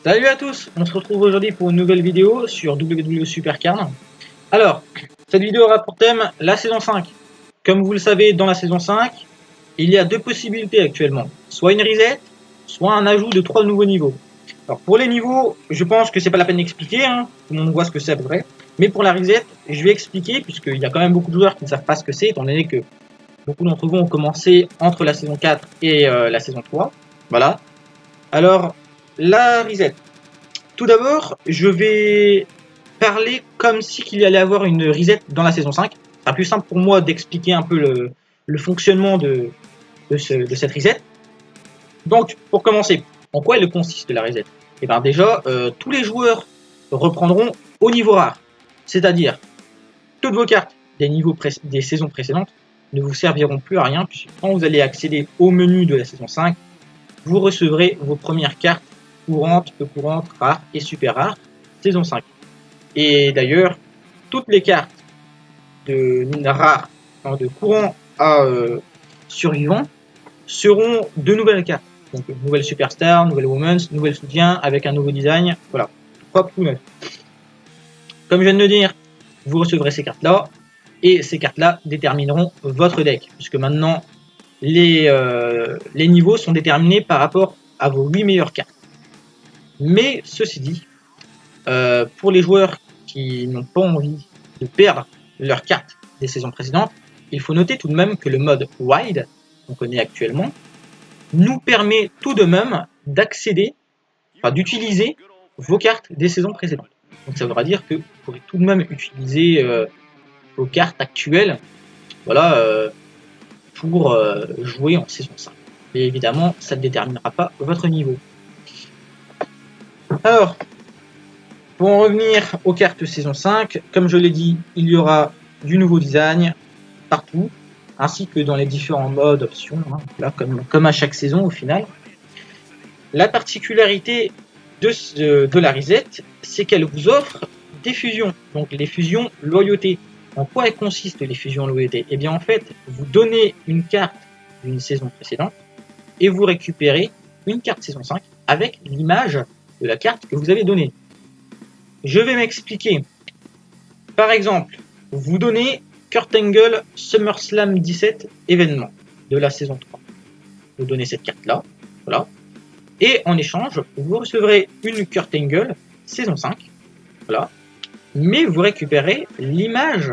Salut à tous, on se retrouve aujourd'hui pour une nouvelle vidéo sur WWE Supercard. Alors, cette vidéo aura pour thème la saison 5. Comme vous le savez, dans la saison 5, il y a deux possibilités actuellement. Soit une reset, soit un ajout de 3 nouveaux niveaux. Alors pour les niveaux, je pense que c'est pas la peine d'expliquer, tout le monde voit ce que c'est à peu près. Mais pour la reset, je vais expliquer, puisqu'il y a quand même beaucoup de joueurs qui ne savent pas ce que c'est, étant donné que beaucoup d'entre vous ont commencé entre la saison 4 et la saison 3. Voilà. Alors, la reset. Tout d'abord, je vais parler comme si qu'il y allait avoir une reset dans la saison 5. Ce sera plus simple pour moi d'expliquer un peu le fonctionnement de cette reset. Donc, pour commencer, en quoi elle consiste la reset? Et bien déjà, tous les joueurs reprendront au niveau rare. C'est-à-dire, toutes vos cartes des saisons précédentes ne vous serviront plus à rien, puisque quand vous allez accéder au menu de la saison 5, vous recevrez vos premières cartes courantes, peu courantes, rares et super rares, saison 5. Et d'ailleurs, toutes les cartes de rares, de courant à survivant, seront de nouvelles cartes. Donc, nouvelle superstar, nouvelle women's, nouvelle soutien avec un nouveau design. Voilà, propre tout neuf. Comme je viens de le dire, vous recevrez ces cartes-là, et ces cartes-là détermineront votre deck, puisque maintenant, les niveaux sont déterminés par rapport à vos 8 meilleures cartes. Mais ceci dit, pour les joueurs qui n'ont pas envie de perdre leurs cartes des saisons précédentes, il faut noter tout de même que le mode Wild, qu'on connaît actuellement, nous permet tout de même d'accéder, enfin d'utiliser vos cartes des saisons précédentes. Donc ça voudra dire que vous pourrez tout de même utiliser vos cartes actuelles, voilà, pour jouer en saison 5. Et évidemment, ça ne déterminera pas votre niveau. Alors, pour en revenir aux cartes saison 5, comme je l'ai dit, il y aura du nouveau design partout, ainsi que dans les différents modes, options, là, comme à chaque saison au final. La particularité de la reset, c'est qu'elle vous offre des fusions, donc les fusions loyauté. En quoi consistent les fusions loyauté? Eh bien en fait, vous donnez une carte d'une saison précédente et vous récupérez une carte saison 5 avec l'image de la carte que vous avez donnée. Je vais m'expliquer. Par exemple, vous donnez Kurt Angle SummerSlam 17 événement de la saison 3. Vous donnez cette carte-là, voilà. Et en échange, vous recevrez une Kurt Angle saison 5, voilà. Mais vous récupérez l'image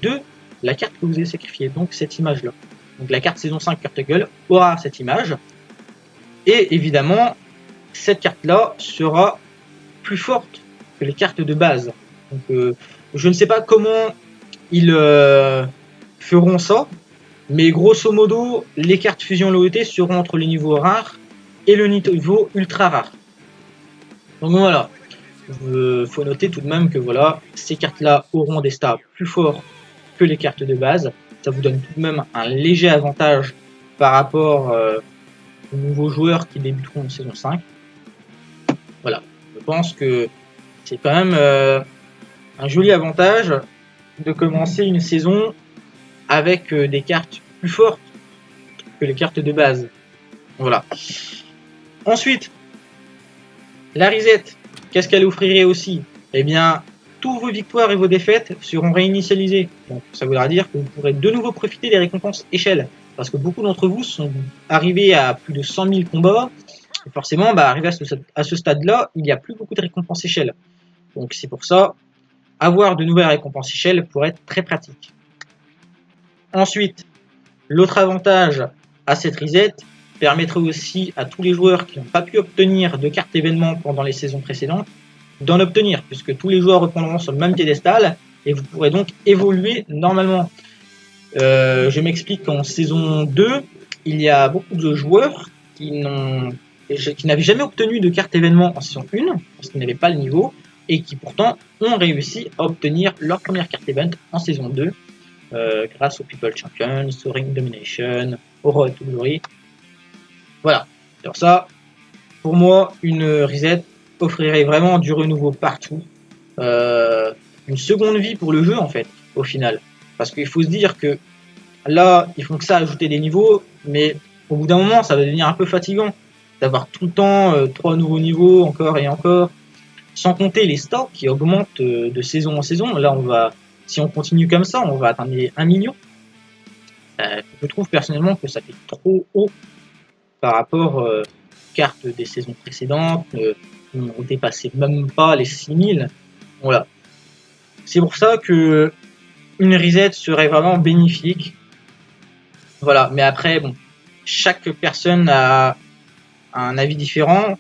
de la carte que vous avez sacrifiée, donc cette image-là. Donc la carte saison 5 Kurt Angle aura cette image. Et évidemment, cette carte-là sera plus forte que les cartes de base. Donc, je ne sais pas comment ils feront ça, mais grosso modo, les cartes fusion loyauté seront entre les niveaux rares et le niveau ultra rare. Donc voilà, faut noter tout de même que voilà, ces cartes-là auront des stats plus forts que les cartes de base. Ça vous donne tout de même un léger avantage par rapport aux nouveaux joueurs qui débuteront en saison 5. Voilà, je pense que c'est quand même un joli avantage de commencer une saison avec des cartes plus fortes que les cartes de base. Voilà. Ensuite, la reset, qu'est-ce qu'elle offrirait aussi? Eh bien, tous vos victoires et vos défaites seront réinitialisées. Donc, ça voudra dire que vous pourrez de nouveau profiter des récompenses échelle. Parce que beaucoup d'entre vous sont arrivés à plus de 100 000 combats. Et forcément, arrivé à ce stade-là, il n'y a plus beaucoup de récompenses échelle. Donc, c'est pour ça, avoir de nouvelles récompenses échelle pourrait être très pratique. Ensuite, l'autre avantage à cette reset permettrait aussi à tous les joueurs qui n'ont pas pu obtenir de cartes événements pendant les saisons précédentes d'en obtenir, puisque tous les joueurs reprendront sur le même piédestal et vous pourrez donc évoluer normalement. Je m'explique qu'en saison 2, il y a beaucoup de joueurs qui n'avaient jamais obtenu de carte événement en saison 1, parce qu'ils n'avaient pas le niveau, et qui pourtant ont réussi à obtenir leur première carte event en saison 2, grâce au People Champions, au Ring Domination, au Road to Glory. Voilà. Alors ça, pour moi, une reset offrirait vraiment du renouveau partout. Une seconde vie pour le jeu, en fait, au final. Parce qu'il faut se dire que là, ils font que ça, ajouter des niveaux, mais au bout d'un moment, ça va devenir un peu fatigant. d'avoir tout le temps 3 nouveaux niveaux encore et encore, sans compter les stores qui augmentent de saison en saison. Là, si on continue comme ça, on va atteindre les 1 million. Je trouve personnellement que ça fait trop haut par rapport aux cartes des saisons précédentes. On dépassait même pas les 6000. Voilà. C'est pour ça que une reset serait vraiment bénéfique. Voilà. Mais après, bon, chaque personne a un avis différent.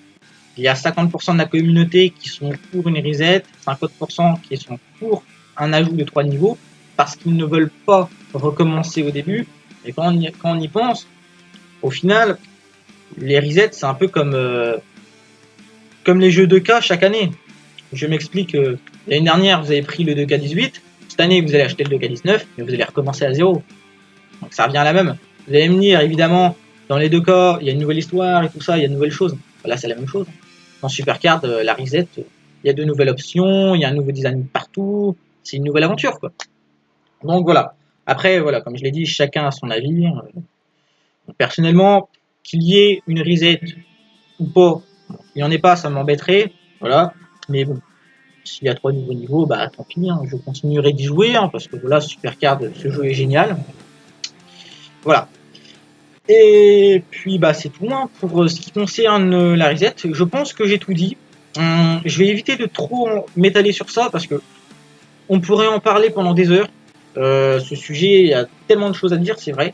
Il y a 50% de la communauté qui sont pour une reset, 50% qui sont pour un ajout de 3 niveaux, parce qu'ils ne veulent pas recommencer au début. Et quand on y pense, au final, les resets, c'est un peu comme les jeux 2K chaque année. Je m'explique, l'année dernière, vous avez pris le 2K18, cette année, vous allez acheter le 2K19, mais vous allez recommencer à zéro. Donc ça revient à la même. Vous allez me dire, évidemment, dans les deux cas, il y a une nouvelle histoire et tout ça, il y a de nouvelles choses. Là, c'est la même chose. Dans Supercard, la reset, il y a de nouvelles options, il y a un nouveau design partout, c'est une nouvelle aventure, quoi. Donc voilà. Après, voilà, comme je l'ai dit, chacun a son avis. Personnellement, qu'il y ait une reset ou pas, il n'y en ait pas, ça m'embêterait. Voilà. Mais bon, s'il y a 3 nouveaux niveaux, bah tant pis, hein, je continuerai d'y jouer, hein, parce que voilà, Supercard, ce jeu est génial. Voilà. Et puis bah c'est tout, hein, pour ce qui concerne la reset. Je pense que j'ai tout dit. Je vais éviter de trop m'étaler sur ça parce que on pourrait en parler pendant des heures. Ce sujet, il y a tellement de choses à dire, c'est vrai.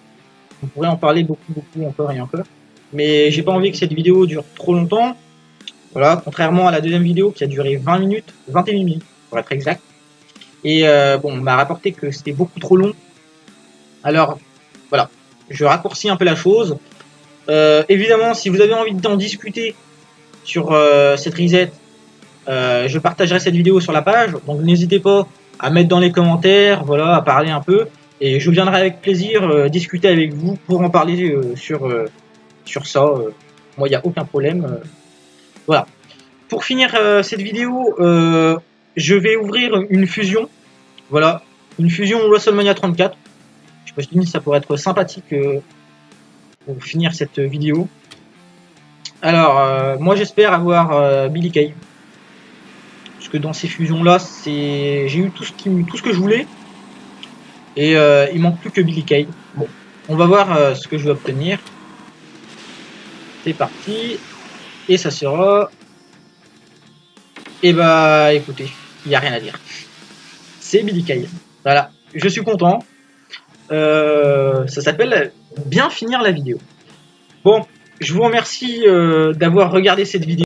On pourrait en parler beaucoup encore et encore. Mais j'ai pas envie que cette vidéo dure trop longtemps. Voilà, contrairement à la deuxième vidéo qui a duré 20 minutes, 21 minutes pour être exact. Et bon, on m'a rapporté que c'était beaucoup trop long. Alors voilà, je raccourcis un peu la chose. Évidemment, si vous avez envie d'en discuter sur cette reset, je partagerai cette vidéo sur la page. Donc n'hésitez pas à mettre dans les commentaires, voilà, à parler un peu. Et je viendrai avec plaisir discuter avec vous pour en parler sur ça. Moi, il n'y a aucun problème. Voilà. Pour finir cette vidéo, je vais ouvrir une fusion. Voilà, une fusion WrestleMania 34. Je me suis dit que ça pourrait être sympathique pour finir cette vidéo. Alors, moi j'espère avoir Billy Kay. Parce que dans ces fusions-là, j'ai eu tout ce que je voulais. Et il manque plus que Billy Kay. Bon, on va voir ce que je vais obtenir. C'est parti. Et ça sera... Et bah écoutez, il n'y a rien à dire. C'est Billy Kay. Voilà, je suis content. Ça s'appelle bien finir la vidéo. Bon, je vous remercie d'avoir regardé cette vidéo.